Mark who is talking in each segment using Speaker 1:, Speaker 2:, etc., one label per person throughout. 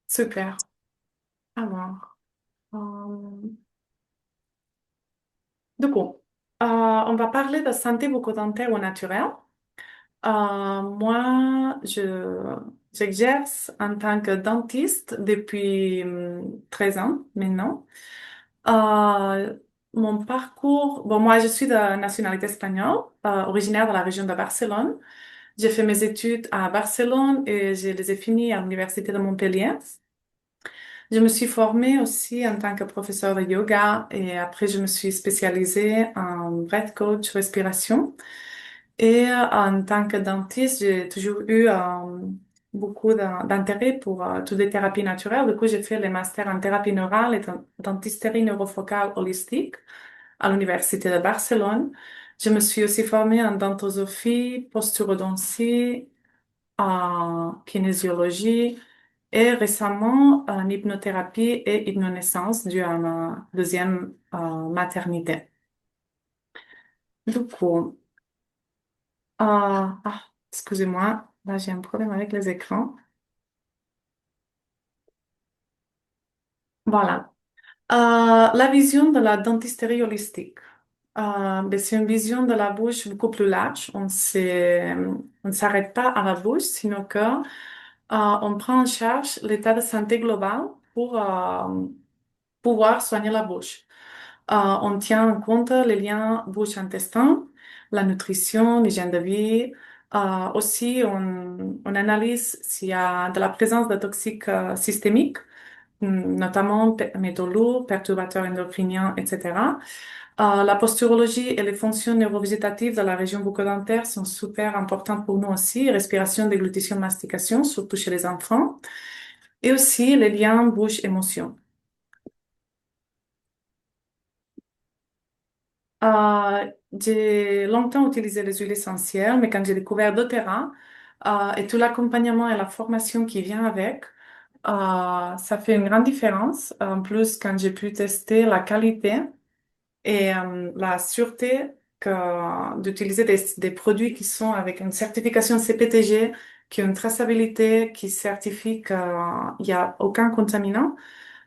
Speaker 1: Super. Alors, euh, du coup, on va parler de santé bucco-dentaire au naturel. Moi, j'exerce en tant que dentiste depuis 13 ans maintenant. Euh, Mon parcours, bon, moi, je suis de nationalité espagnole, originaire de la région de Barcelone. J'ai fait mes études à Barcelone et je les ai finies à l'université de Montpellier. Je me suis formée aussi en tant que professeur de yoga et après je me suis spécialisée en breath coach respiration. Et en tant que dentiste, j'ai toujours eu beaucoup d'intérêt pour toutes les thérapies naturelles. Du coup, j'ai fait les masters en thérapie neurale et dentisterie neurofocale holistique à l'université de Barcelone. Je me suis aussi formée en dentosophie, posturodontie, en kinésiologie et récemment en hypnothérapie et hypnonaissance due à ma deuxième maternité. Du coup, excusez-moi, là j'ai un problème avec les écrans. Voilà. La vision de la dentisterie holistique. Ben, c'est une vision de la bouche beaucoup plus large. On ne s'arrête pas à la bouche, sinon que on prend en charge l'état de santé global pour pouvoir soigner la bouche. On tient en compte les liens bouche-intestin, la nutrition, l'hygiène de vie. Aussi, on analyse s'il y a de la présence de toxiques systémiques, notamment métaux lourds, perturbateurs endocriniens, etc. La posturologie et les fonctions neurovégétatives de la région bucco-dentaire sont super importantes pour nous aussi. Respiration, déglutition, mastication, surtout chez les enfants. Et aussi les liens bouche-émotion. J'ai longtemps utilisé les huiles essentielles, mais quand j'ai découvert doTERRA et tout l'accompagnement et la formation qui vient avec, ça fait une grande différence. En plus, quand j'ai pu tester la qualité et la sûreté d'utiliser des produits qui sont avec une certification CPTG, qui ont une traçabilité, qui certifie qu'il n'y a aucun contaminant,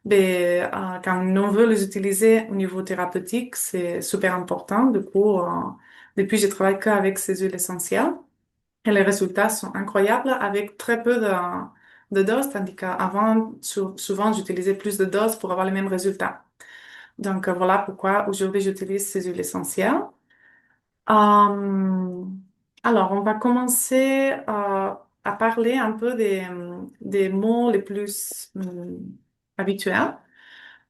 Speaker 1: mais quand on veut les utiliser au niveau thérapeutique, c'est super important. Du coup, depuis, je travaille qu'avec ces huiles essentielles et les résultats sont incroyables avec très peu de doses, tandis qu'avant, souvent, j'utilisais plus de doses pour avoir les mêmes résultats. Donc, voilà pourquoi aujourd'hui, j'utilise ces huiles essentielles. Euh, alors, on va commencer à parler un peu des mots les plus habituels,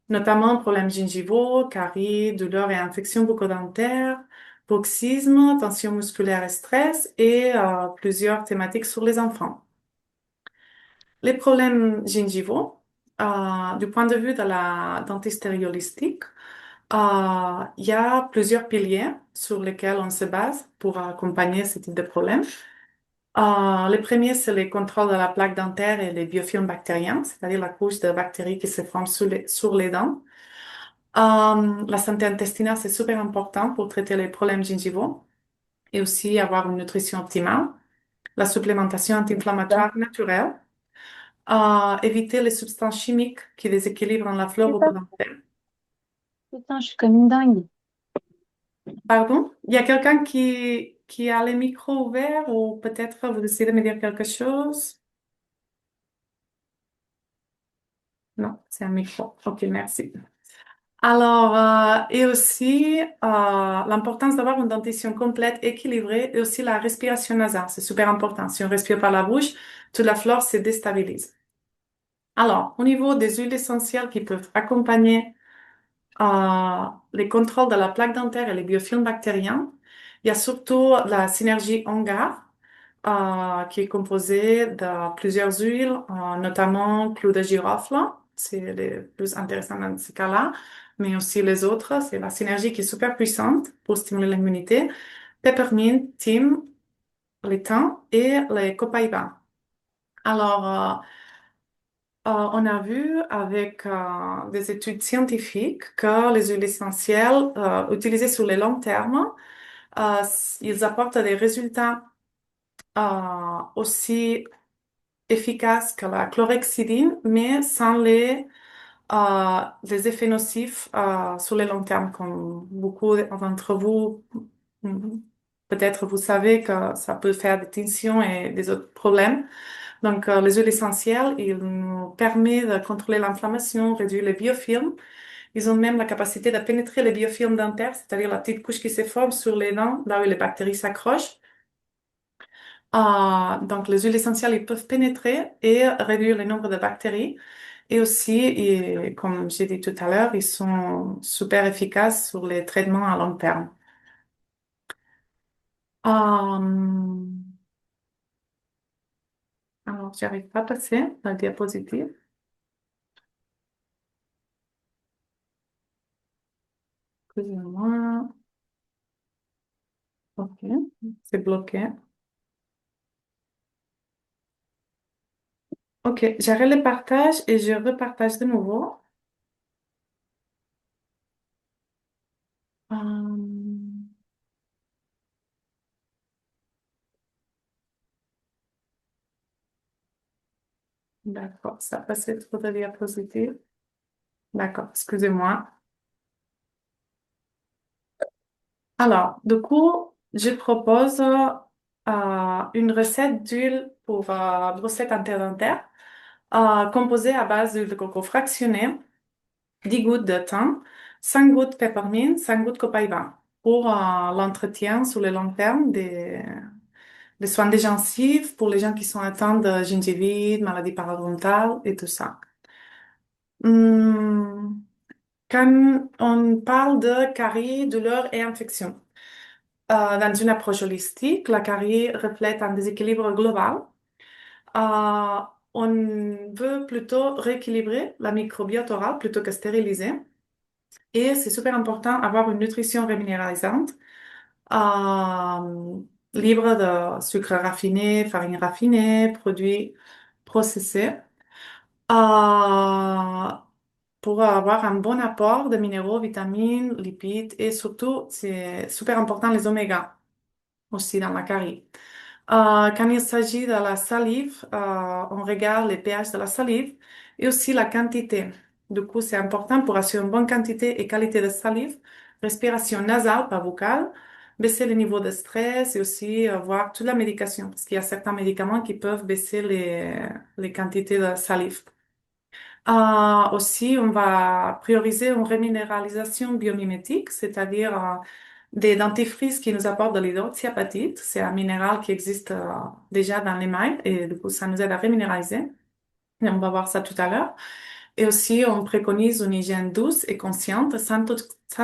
Speaker 1: notamment problèmes gingivaux, caries, douleurs et infections bucco-dentaires, bruxisme, tension musculaire et stress, et plusieurs thématiques sur les enfants. Les problèmes gingivaux, du point de vue de la dentisterie holistique, il y a plusieurs piliers sur lesquels on se base pour accompagner ce type de problème. Le premier, c'est le contrôle de la plaque dentaire et les biofilms bactériens, c'est-à-dire la couche de bactéries qui se forment sur les dents. La santé intestinale, c'est super important pour traiter les problèmes gingivaux et aussi avoir une nutrition optimale. La supplémentation
Speaker 2: Putain,
Speaker 1: anti-inflammatoire naturelle. Éviter les substances chimiques qui déséquilibrent la flore
Speaker 2: putain,
Speaker 1: bucco-dentaire.
Speaker 2: putain, je suis comme une dingue.
Speaker 1: Pardon? Il y a quelqu'un qui a le micro ouvert ou peut-être vous décidez de me dire quelque chose? Non, c'est un micro. Ok, merci. Alors, et aussi l'importance d'avoir une dentition complète, équilibrée, et aussi la respiration nasale. C'est super important. Si on respire par la bouche, toute la flore se déstabilise. Alors, au niveau des huiles essentielles qui peuvent accompagner les contrôles de la plaque dentaire et les biofilms bactériens, il y a surtout la synergie Ongar, qui est composée de plusieurs huiles, notamment clou de girofle, c'est le plus intéressant dans ce cas-là, mais aussi les autres, c'est la synergie qui est super puissante pour stimuler l'immunité, peppermint, thym, les thym et les copaïba. Alors, on a vu avec des études scientifiques que les huiles essentielles utilisées sur le long terme, ils apportent des résultats aussi efficace que la chlorhexidine, mais sans les effets nocifs sur le long terme, comme beaucoup d'entre vous, mm, peut-être vous savez que ça peut faire des tensions et des autres problèmes. Donc, les huiles essentielles, ils nous permettent de contrôler l'inflammation, réduire les biofilms. Ils ont même la capacité de pénétrer les biofilms dentaires, c'est-à-dire la petite couche qui se forme sur les dents, là où les bactéries s'accrochent. Donc, les huiles essentielles, ils peuvent pénétrer et réduire le nombre de bactéries. Et aussi, comme j'ai dit tout à l'heure, ils sont super efficaces sur les traitements à long terme. Euh, alors, j'arrive pas à passer la diapositive. Excusez-moi. OK, c'est bloqué. OK, j'arrête le partage et je repartage de nouveau. Euh, d'accord, ça passait trop de diapositives. D'accord, excusez-moi. Alors, du coup, je propose une recette d'huile pour brossette interdentaire composée à base d'huile de coco fractionnée, 10 gouttes de thym, 5 gouttes de peppermint, 5 gouttes de copaïba pour l'entretien sur le long terme des soins des gencives pour les gens qui sont atteints de gingivite, maladie parodontale et tout ça. Hum, quand on parle de caries, douleurs et infections, dans une approche holistique, la carie reflète un déséquilibre global. Euh, on veut plutôt rééquilibrer la microbiote orale plutôt que stériliser. Et c'est super important d'avoir une nutrition réminéralisante, euh, libre de sucre raffiné, farine raffinée, produits processés, euh, pour avoir un bon apport de minéraux, vitamines, lipides et surtout, c'est super important, les oméga aussi dans la carie. Quand il s'agit de la salive, on regarde les pH de la salive et aussi la quantité. Du coup, c'est important pour assurer une bonne quantité et qualité de salive, respiration nasale, pas vocale, baisser le niveau de stress et aussi voir toute la médication, parce qu'il y a certains médicaments qui peuvent baisser les quantités de salive. Aussi, on va prioriser une reminéralisation biomimétique, c'est-à-dire des dentifrices qui nous apportent de l'hydroxyapatite. C'est un minéral qui existe déjà dans l'émail et du coup, ça nous aide à reminéraliser. Et on va voir ça tout à l'heure. Et aussi, on préconise une hygiène douce et consciente, sans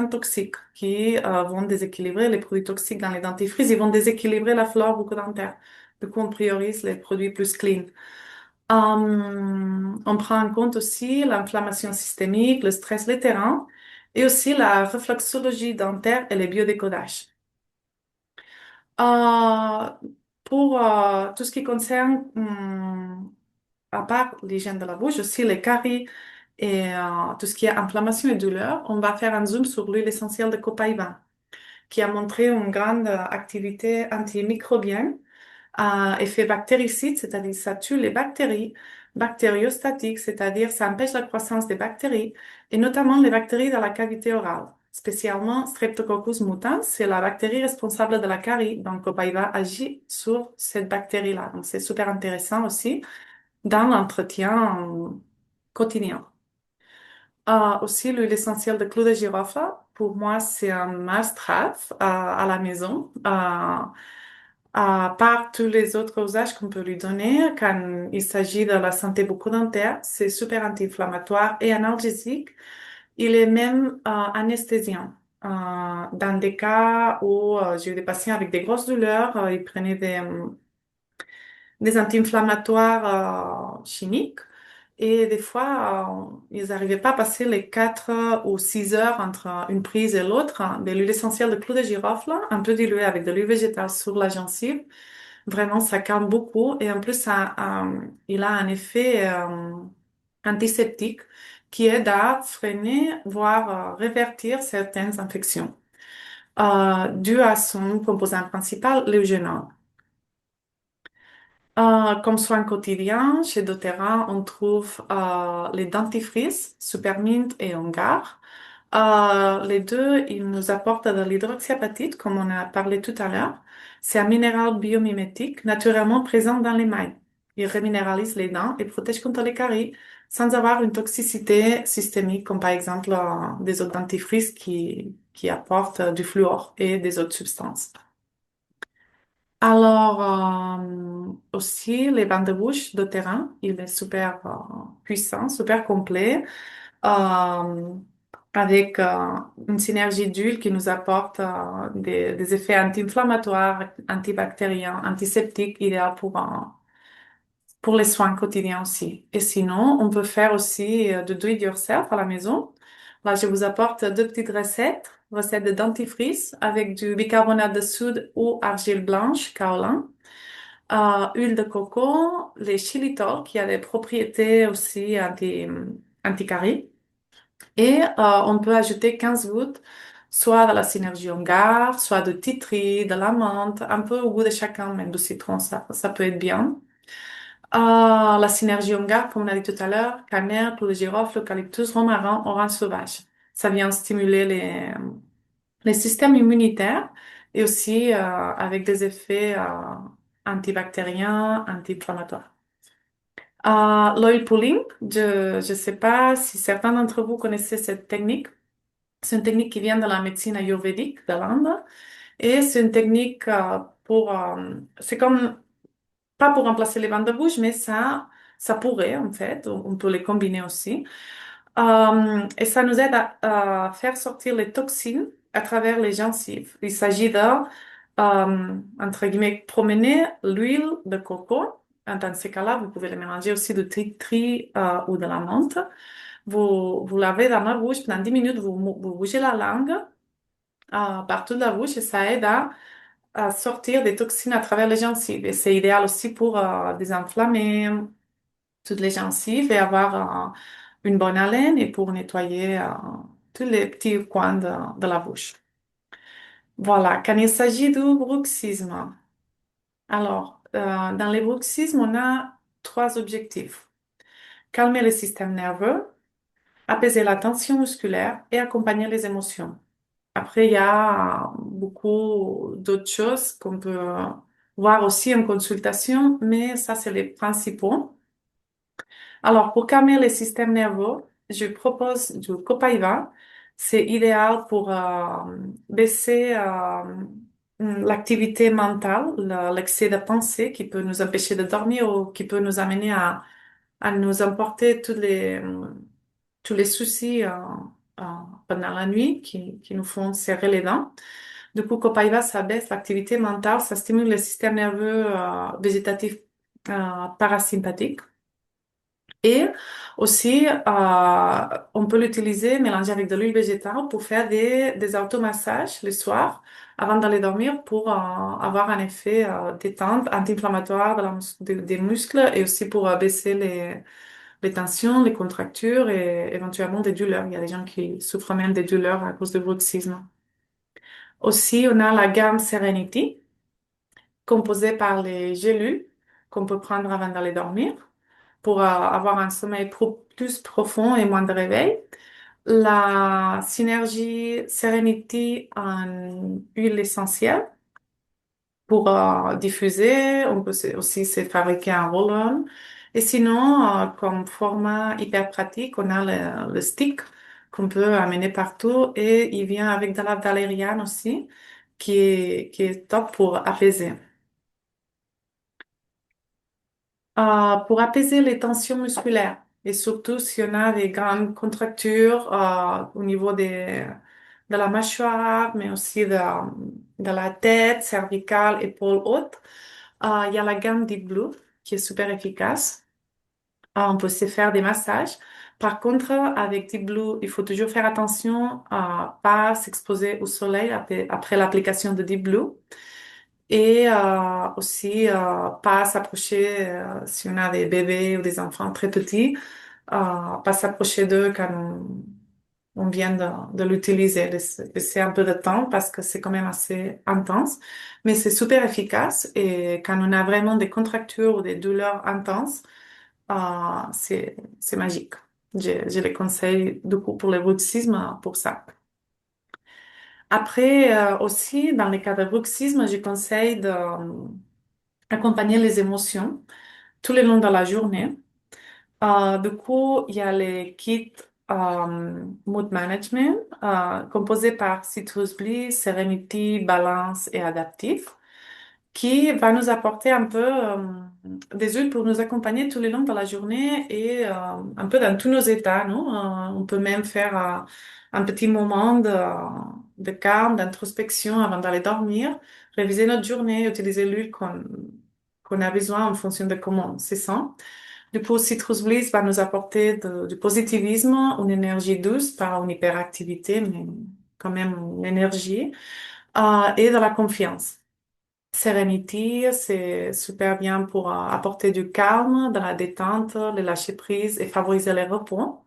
Speaker 1: toxiques, qui vont déséquilibrer les produits toxiques dans les dentifrices. Ils vont déséquilibrer la flore bucco-dentaire. Du coup, on priorise les produits plus clean. On prend en compte aussi l'inflammation systémique, le stress vétéran et aussi la réflexologie dentaire et les biodécodages. Euh, pour tout ce qui concerne, à part l'hygiène de la bouche, aussi les caries et tout ce qui est inflammation et douleur, on va faire un zoom sur l'huile essentielle de copaïba, qui a montré une grande activité antimicrobienne effet bactéricide, c'est-à-dire ça tue les bactéries, bactériostatiques, c'est-à-dire ça empêche la croissance des bactéries, et notamment les bactéries dans la cavité orale. Spécialement Streptococcus mutans, c'est la bactérie responsable de la carie. Donc, Copaiba agit sur cette bactérie-là. Donc, c'est super intéressant aussi dans l'entretien quotidien. Aussi, l'huile essentielle de clou de girofle, pour moi, c'est un must-have à la maison. À part tous les autres usages qu'on peut lui donner, quand il s'agit de la santé bucco-dentaire, c'est super anti-inflammatoire et analgésique. Il est même anesthésiant. Dans des cas où j'ai eu des patients avec des grosses douleurs, ils prenaient des anti-inflammatoires chimiques. Et des fois, ils n'arrivaient pas à passer les 4 ou 6 heures entre une prise et l'autre de l'huile essentielle de clou de girofle, un peu diluée avec de l'huile végétale sur la gencive. Vraiment, ça calme beaucoup. Et en plus, il a un effet antiseptique qui aide à freiner, voire révertir certaines infections dues à son composant principal, l'eugénol. Comme soin quotidien, chez doTERRA, on trouve les dentifrices Supermint et Ongar. Les deux, ils nous apportent de l'hydroxyapatite, comme on a parlé tout à l'heure. C'est un minéral biomimétique naturellement présent dans l'émail. Il reminéralise les dents et protège contre les caries sans avoir une toxicité systémique, comme par exemple des autres dentifrices qui apportent du fluor et des autres substances. Alors, aussi, les bandes de bouche de terrain, il est super puissant, super complet, euh, avec une synergie d'huile qui nous apporte des effets anti-inflammatoires, antibactériens, antiseptiques, idéal pour les soins quotidiens aussi. Et sinon, on peut faire aussi de do it yourself à la maison. Là, je vous apporte deux petites recettes. Recette de dentifrice avec du bicarbonate de soude ou argile blanche, kaolin, huile de coco, les xylitol qui a des propriétés aussi anti-caries. Et on peut ajouter 15 gouttes, soit de la synergie Ongar, soit de titri, de la menthe, un peu au goût de chacun, même du citron, ça peut être bien. La synergie Ongar, comme on a dit tout à l'heure, cannelle, clou de girofle, eucalyptus, romarin, orange sauvage. Ça vient stimuler les systèmes immunitaires et aussi avec des effets antibactériens, anti-inflammatoires. L'oil pulling, je ne sais pas si certains d'entre vous connaissaient cette technique. C'est une technique qui vient de la médecine ayurvédique de l'Inde et c'est une technique c'est comme pas pour remplacer les bandes de bouche, mais ça pourrait, en fait. On peut les combiner aussi. Et ça nous aide à faire sortir les toxines à travers les gencives. Il s'agit de, entre guillemets, promener l'huile de coco. Dans ces cas-là, vous pouvez les mélanger aussi de tri ou de la menthe. Vous lavez dans la bouche pendant 10 minutes, vous bougez la langue partout de la bouche et ça aide à sortir des toxines à travers les gencives. Et c'est idéal aussi pour désinflammer toutes les gencives et avoir une bonne haleine et pour nettoyer tous les petits coins de la bouche. Voilà, quand il s'agit du bruxisme, alors, dans les bruxismes, on a trois objectifs. Calmer le système nerveux, apaiser la tension musculaire et accompagner les émotions. Après, il y a beaucoup d'autres choses qu'on peut voir aussi en consultation, mais ça, c'est les principaux. Alors, pour calmer le système nerveux, je propose du Copaiba. C'est idéal pour baisser l'activité mentale, l'excès de pensée qui peut nous empêcher de dormir ou qui peut nous amener à nous emporter tous les soucis euh, pendant la nuit qui nous font serrer les dents. Du coup, Copaiba, ça baisse l'activité mentale, ça stimule le système nerveux végétatif parasympathique. Et aussi, on peut l'utiliser mélangé avec de l'huile végétale pour faire des automassages le soir avant d'aller dormir pour avoir un effet détente, anti-inflammatoire des muscles et aussi pour baisser les tensions, les contractures et éventuellement des douleurs. Il y a des gens qui souffrent même des douleurs à cause du bruxisme. Aussi, on a la gamme Serenity, composée par les gélules qu'on peut prendre avant d'aller dormir pour avoir un sommeil plus profond et moins de réveil. La synergie Serenity en huile essentielle pour diffuser. On peut aussi se fabriquer un roll-on. Et sinon, comme format hyper pratique, on a le stick qu'on peut amener partout et il vient avec de la valériane aussi, qui est top pour apaiser. Pour apaiser les tensions musculaires et surtout si on a des grandes contractures au niveau de la mâchoire, mais aussi de la tête, cervicale, épaules hautes. Il y a la gamme Deep Blue qui est super efficace. On peut se faire des massages. Par contre, avec Deep Blue, il faut toujours faire attention à pas s'exposer au soleil après l'application de Deep Blue. Et aussi, pas s'approcher, si on a des bébés ou des enfants très petits, pas s'approcher d'eux quand on vient de l'utiliser, laisser un peu de temps parce que c'est quand même assez intense, mais c'est super efficace et quand on a vraiment des contractures ou des douleurs intenses, c'est magique. Je les conseille du coup pour le bruxisme pour ça. Après, aussi, dans les cas de bruxisme, je conseille d'accompagner les émotions tout le long de la journée. Du coup, il y a les kits Mood Management composés par Citrus Bliss, Serenity, Balance et Adaptif qui va nous apporter un peu des huiles pour nous accompagner tout le long de la journée et un peu dans tous nos états, non? On peut même faire un petit moment de calme, d'introspection avant d'aller dormir, réviser notre journée, utiliser l'huile qu'on a besoin en fonction de comment on se sent. Du coup, Citrus Bliss va nous apporter du positivisme, une énergie douce, pas une hyperactivité, mais quand même une énergie, et de la confiance. Serenity, c'est super bien pour apporter du calme, de la détente, le lâcher prise et favoriser le repos.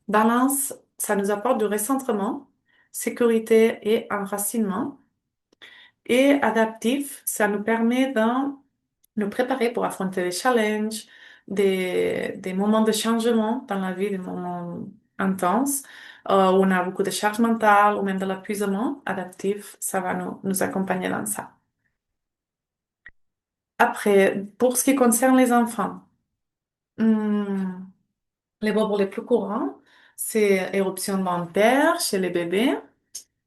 Speaker 1: Balance, ça nous apporte du recentrement, sécurité et enracinement. Et adaptif, ça nous permet de nous préparer pour affronter les challenges, des moments de changement dans la vie, des moments intenses, où on a beaucoup de charge mentale ou même de l'épuisement. Adaptif, ça va nous accompagner dans ça. Après, pour ce qui concerne les enfants, hmm, les bobos les plus courants, c'est éruption dentaire chez les bébés,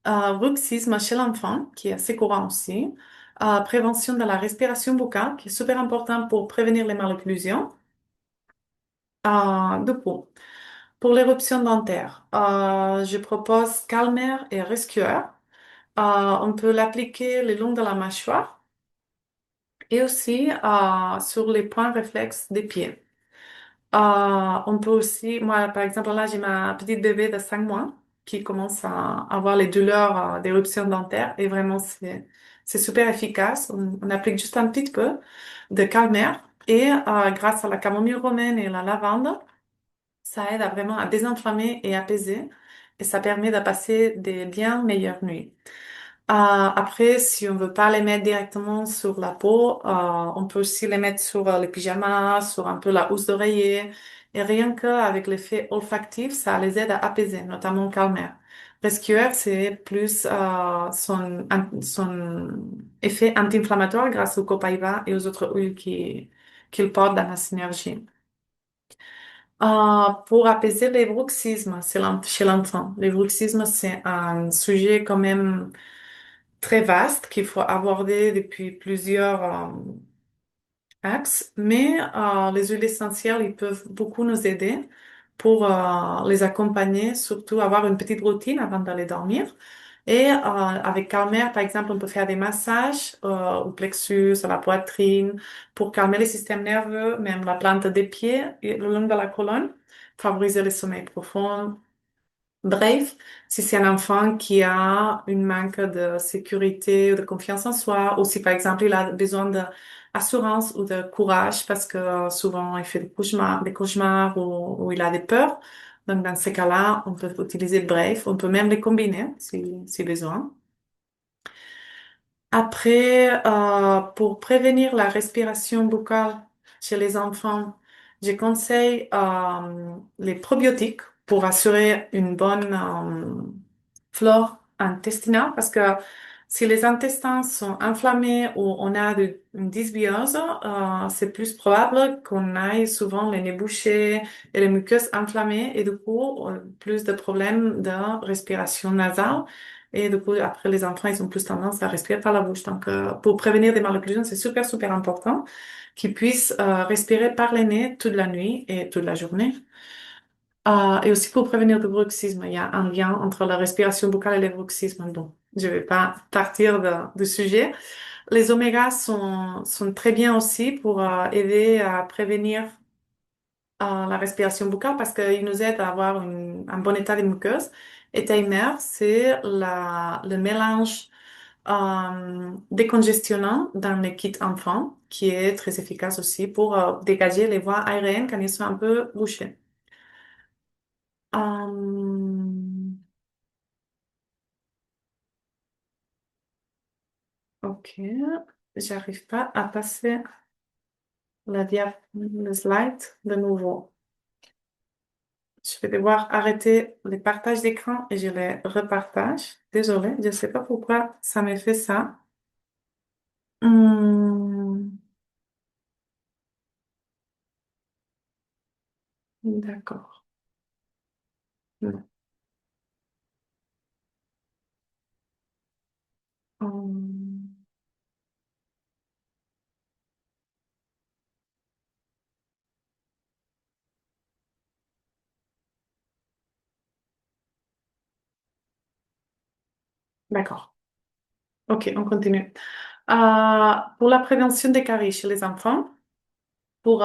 Speaker 1: bruxisme chez l'enfant, qui est assez courant aussi, prévention de la respiration buccale, qui est super important pour prévenir les malocclusions. Du coup, pour l'éruption dentaire, je propose Calmer et Rescuer. On peut l'appliquer le long de la mâchoire et aussi sur les points réflexes des pieds. On peut aussi, moi par exemple là j'ai ma petite bébé de 5 mois qui commence à avoir les douleurs d'éruption dentaire et vraiment c'est super efficace. On applique juste un petit peu de calmer et grâce à la camomille romaine et la lavande, ça aide à vraiment à désenflammer et apaiser et ça permet de passer des bien meilleures nuits. Après, si on veut pas les mettre directement sur la peau, on peut aussi les mettre sur les pyjamas, sur un peu la housse d'oreiller. Et rien qu'avec l'effet olfactif, ça les aide à apaiser, notamment calmer. Rescuer, c'est plus son effet anti-inflammatoire grâce au copaïba et aux autres huiles qu'il porte dans la synergie. Pour apaiser les bruxismes, chez l'enfant. Les bruxismes, c'est un sujet quand même très vaste qu'il faut aborder depuis plusieurs axes, mais les huiles essentielles, ils peuvent beaucoup nous aider pour les accompagner, surtout avoir une petite routine avant d'aller dormir. Et avec Calmer, par exemple, on peut faire des massages au plexus, à la poitrine, pour calmer le système nerveux, même la plante des pieds et le long de la colonne, favoriser le sommeil profond. Bref, si c'est un enfant qui a une manque de sécurité ou de confiance en soi, ou si par exemple il a besoin d'assurance ou de courage parce que souvent il fait des cauchemars ou il a des peurs, donc dans ces cas-là, on peut utiliser Brave, on peut même les combiner si besoin. Après, pour prévenir la respiration buccale chez les enfants, je conseille les probiotiques pour assurer une bonne flore intestinale parce que si les intestins sont inflammés ou on a une dysbiose, c'est plus probable qu'on aille souvent les nez bouchés et les muqueuses inflammées et du coup, plus de problèmes de respiration nasale. Et du coup, après, les enfants, ils ont plus tendance à respirer par la bouche. Donc, pour prévenir des malocclusions, c'est super, super important qu'ils puissent respirer par les nez toute la nuit et toute la journée. Et aussi pour prévenir le bruxisme, il y a un lien entre la respiration buccale et le bruxisme. Donc, je vais pas partir du sujet. Les omégas sont très bien aussi pour aider à prévenir la respiration buccale parce qu'ils nous aident à avoir un bon état de muqueuse. Et Timer, c'est le mélange décongestionnant dans les kits enfants qui est très efficace aussi pour dégager les voies aériennes quand ils sont un peu bouchées. Ok, j'arrive pas à passer le slide de nouveau. Je vais devoir arrêter les partages d'écran et je les repartage. Désolée, je ne sais pas pourquoi ça me fait ça. Hmm, d'accord. Hmm, d'accord. Ok, on continue. Pour la prévention des caries chez les enfants, pour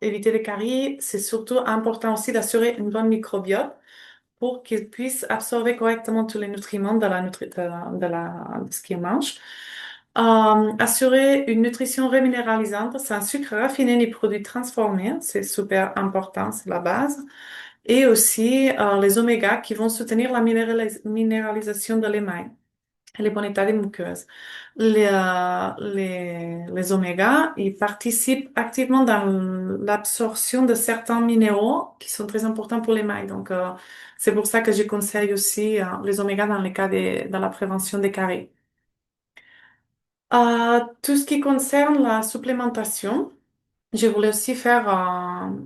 Speaker 1: éviter les caries, c'est surtout important aussi d'assurer une bonne microbiote pour qu'ils puissent absorber correctement tous les nutriments de ce qu'ils mangent. Assurer une nutrition reminéralisante sans sucre raffiné ni produits transformés, c'est super important, c'est la base. Et aussi les omégas qui vont soutenir la minéralisation de l'émail et les bons états des muqueuses. Les omégas, ils participent activement dans l'absorption de certains minéraux qui sont très importants pour l'émail. Donc, c'est pour ça que je conseille aussi les omégas dans les cas dans la prévention des caries. Tout ce qui concerne la supplémentation, je voulais aussi faire un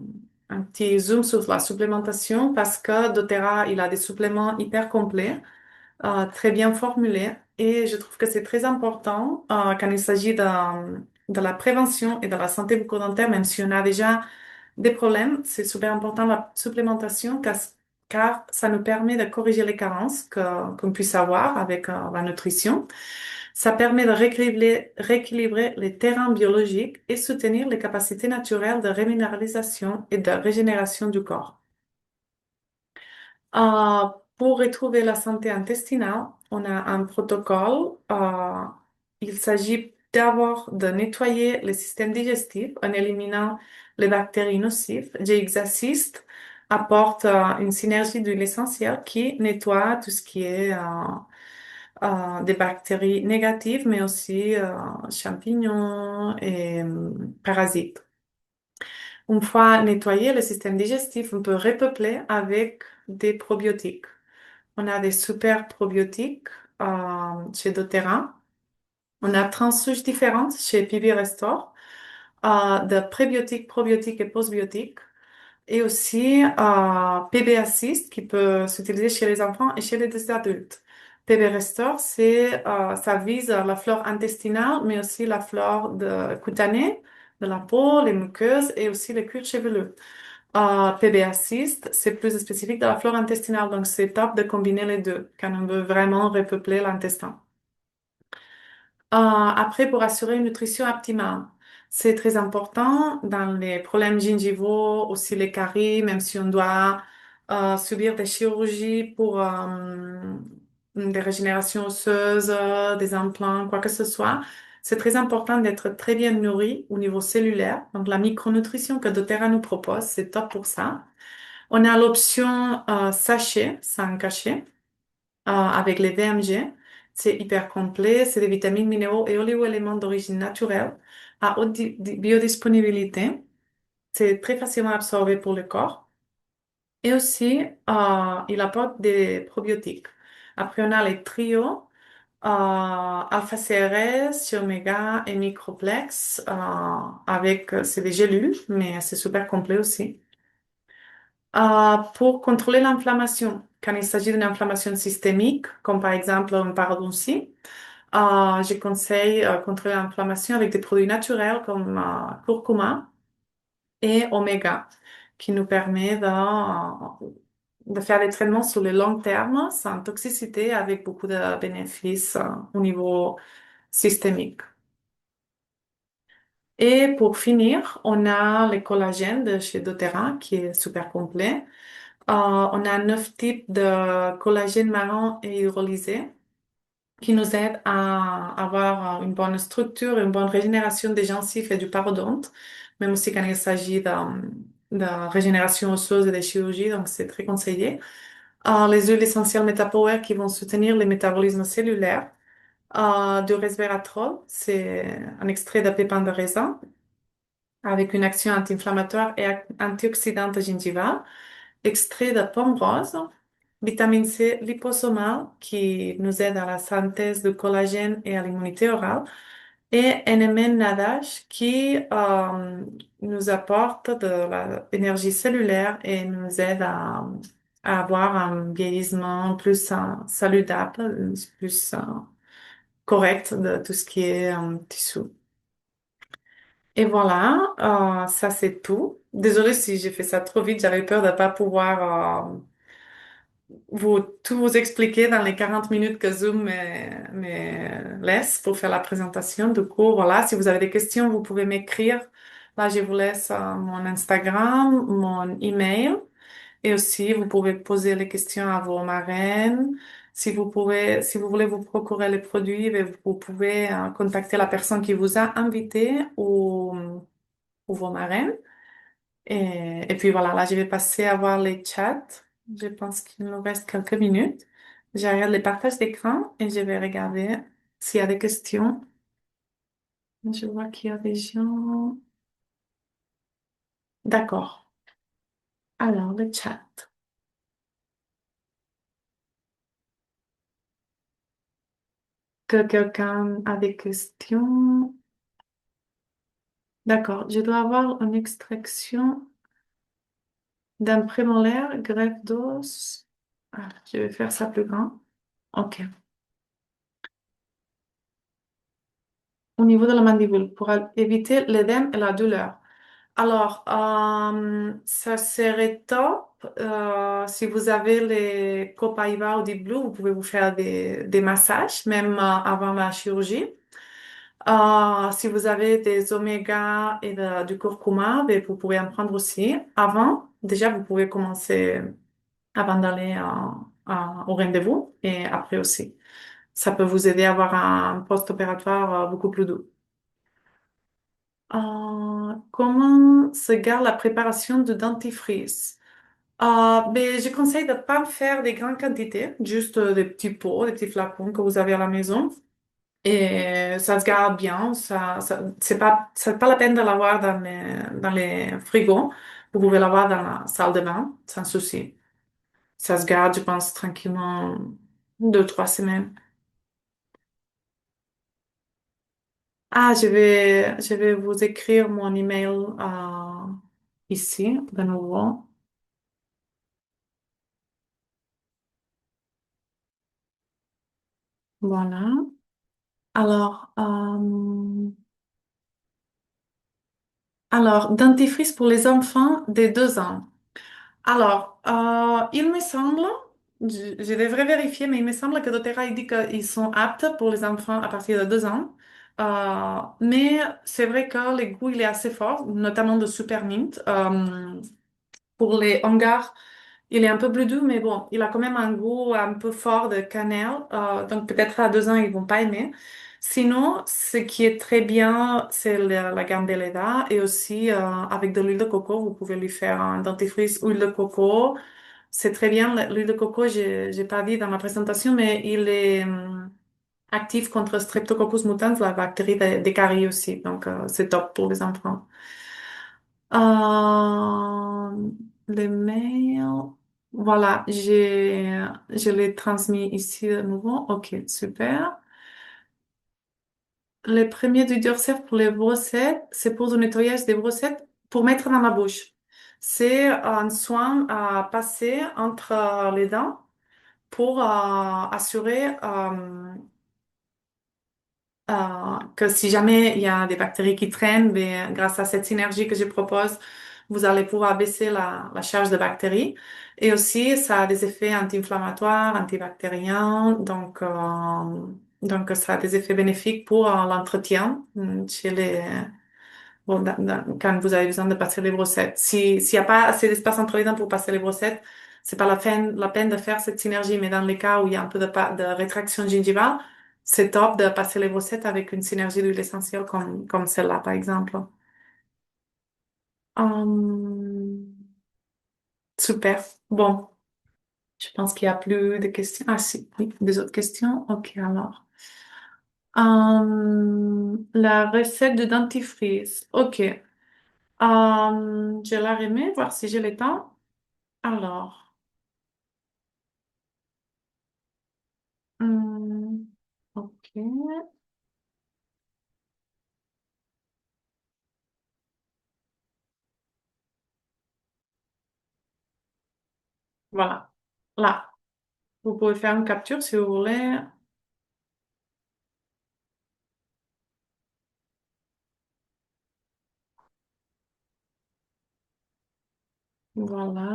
Speaker 1: petit zoom sur la supplémentation parce que doTERRA, il a des suppléments hyper complets, très bien formulés et je trouve que c'est très important quand il s'agit de la prévention et de la santé bucco-dentaire, même si on a déjà des problèmes, c'est super important la supplémentation car ça nous permet de corriger les carences qu'on puisse avoir avec la nutrition. Ça permet de rééquilibrer les terrains biologiques et soutenir les capacités naturelles de reminéralisation et de régénération du corps. Euh, pour retrouver la santé intestinale, on a un protocole. Il s'agit d'abord de nettoyer le système digestif en éliminant les bactéries nocives. GX-Assist apporte une synergie d'huile essentielle qui nettoie tout ce qui est des bactéries négatives, mais aussi champignons et parasites. Une fois nettoyé le système digestif, on peut repeupler avec des probiotiques. On a des super probiotiques chez doTERRA. On a 30 souches différentes chez PB Restore, de prébiotiques, probiotiques et postbiotiques. Et aussi PB Assist qui peut s'utiliser chez les enfants et chez les adultes. PB Restore, ça vise la flore intestinale, mais aussi la flore cutanée, de la peau, les muqueuses et aussi les cuirs chevelu. PB Assist, c'est plus spécifique de la flore intestinale, donc c'est top de combiner les deux quand on veut vraiment repeupler l'intestin. Après, pour assurer une nutrition optimale, c'est très important dans les problèmes gingivaux, aussi les caries, même si on doit subir des chirurgies pour des régénérations osseuses, des implants, quoi que ce soit. C'est très important d'être très bien nourri au niveau cellulaire. Donc, la micronutrition que doTERRA nous propose, c'est top pour ça. On a l'option sachet, sans cachet avec les VMG. C'est hyper complet, c'est des vitamines, minéraux et oligo-éléments d'origine naturelle à haute biodisponibilité. C'est très facilement absorbé pour le corps. Et aussi, il apporte des probiotiques. Après, on a les trios, Alpha CRS, Omega et Microplex, c'est des gélules, mais c'est super complet aussi. Pour contrôler l'inflammation, quand il s'agit d'une inflammation systémique, comme par exemple une parodontie, je conseille contrôler l'inflammation avec des produits naturels comme curcuma et oméga, qui nous permet de faire des traitements sur le long terme sans toxicité avec beaucoup de bénéfices au niveau systémique. Et pour finir, on a le collagène de chez doTERRA qui est super complet. On a 9 types de collagène marron et hydrolysé qui nous aident à avoir une bonne structure, une bonne régénération des gencives et du parodonte, même aussi quand il s'agit de régénération osseuse et de chirurgie, donc c'est très conseillé. Les huiles essentielles MetaPower qui vont soutenir le métabolisme cellulaire. Du resveratrol, c'est un extrait de pépins de raisin avec une action anti-inflammatoire et antioxydante gingivale, extrait de pomme rose, vitamine C liposomale qui nous aide à la synthèse de collagène et à l'immunité orale, et NMN Nadage qui nous apporte de l'énergie cellulaire et nous aide à avoir un vieillissement plus saludable, plus correct de tout ce qui est tissu. Et voilà, ça c'est tout. Désolée si j'ai fait ça trop vite, j'avais peur de ne pas pouvoir tout vous expliquer dans les 40 minutes que Zoom me laisse pour faire la présentation. Du coup, voilà, si vous avez des questions, vous pouvez m'écrire. Là, je vous laisse mon Instagram, mon email. Et aussi, vous pouvez poser les questions à vos marraines. Si vous voulez vous procurer les produits, ben, vous pouvez contacter la personne qui vous a invité ou vos marraines. Et puis voilà, là, je vais passer à voir les chats. Je pense qu'il nous reste quelques minutes. J'arrête les partages d'écran et je vais regarder s'il y a des questions. Je vois qu'il y a des gens. D'accord. Alors, le chat. Que quelqu'un a des questions? D'accord. Je dois avoir une extraction d'un prémolaire, greffe d'os. Ah, je vais faire ça plus grand. OK. Au niveau de la mandibule, pour éviter l'édème et la douleur. Alors, ça serait top. Si vous avez les Copaiba ou Deep Blue, vous pouvez vous faire des massages, même avant la chirurgie. Si vous avez des oméga et du curcuma, ben, vous pouvez en prendre aussi. Avant, déjà, vous pouvez commencer avant d'aller au rendez-vous et après aussi. Ça peut vous aider à avoir un post-opératoire beaucoup plus doux. Comment se garde la préparation du dentifrice? Ben, je conseille de ne pas faire des grandes quantités, juste des petits pots, des petits flacons que vous avez à la maison. Et ça se garde bien. C'est pas la peine de l'avoir dans les frigos. Vous pouvez l'avoir dans la salle de bain, sans souci. Ça se garde, je pense, tranquillement 2, 3 semaines. Je vais vous écrire mon email ici, de nouveau. Voilà. Alors, dentifrice pour les enfants de 2 ans. Alors, il me semble, je devrais vérifier, mais il me semble que doTERRA il dit qu'ils sont aptes pour les enfants à partir de 2 ans. Mais c'est vrai que le goût, il est assez fort, notamment de Super Mint. Pour les hangars, il est un peu plus doux, mais bon, il a quand même un goût un peu fort de cannelle. Donc peut-être à 2 ans, ils vont pas aimer. Sinon, ce qui est très bien, c'est la gamme Beleda. Et aussi, avec de l'huile de coco, vous pouvez lui faire un dentifrice huile de coco. C'est très bien. L'huile de coco, j'ai pas dit dans ma présentation, mais il est actif contre Streptococcus mutans, la bactérie des caries aussi. Donc, c'est top pour les enfants. Euh, les mails. Voilà, je l'ai transmis ici de nouveau. Ok, super. Les premiers du Durcef pour les brossettes, c'est pour le nettoyage des brossettes pour mettre dans ma bouche. C'est un soin à passer entre les dents pour assurer que si jamais il y a des bactéries qui traînent, ben, grâce à cette synergie que je propose, vous allez pouvoir baisser la charge de bactéries. Et aussi, ça a des effets anti-inflammatoires, antibactériens, donc ça a des effets bénéfiques pour l'entretien chez bon, quand vous avez besoin de passer les brossettes. S'il n'y a pas assez d'espace entre les dents pour passer les brossettes, c'est pas la peine de faire cette synergie. Mais dans les cas où il y a un peu de rétraction gingivale, c'est top de passer les brossettes avec une synergie d'huile essentielle comme celle-là, par exemple. Hum, super. Bon, je pense qu'il n'y a plus de questions. Ah si, oui, des autres questions. Ok, alors. La recette de dentifrice. Ok. Je la remets, voir si j'ai le temps. Alors, hum, ok. Voilà. Là. Vous pouvez faire une capture si vous voulez. Voilà.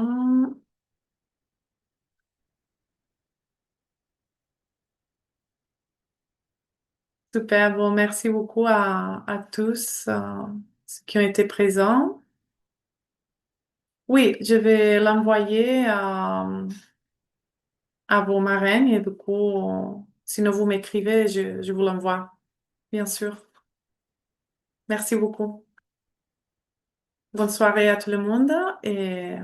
Speaker 1: Super. Bon, merci beaucoup à tous ceux qui ont été présents. Oui, je vais l'envoyer à vos marraines et du coup, sinon vous m'écrivez, je vous l'envoie, bien sûr. Merci beaucoup. Bonne soirée à tout le monde et,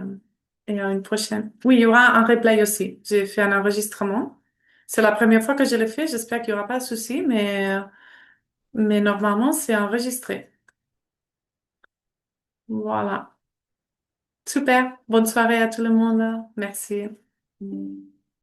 Speaker 1: et à une prochaine. Oui, il y aura un replay aussi. J'ai fait un enregistrement. C'est la première fois que je le fais. J'espère qu'il n'y aura pas de souci, mais normalement, c'est enregistré. Voilà. Super. Bonne soirée à tout le monde. Merci.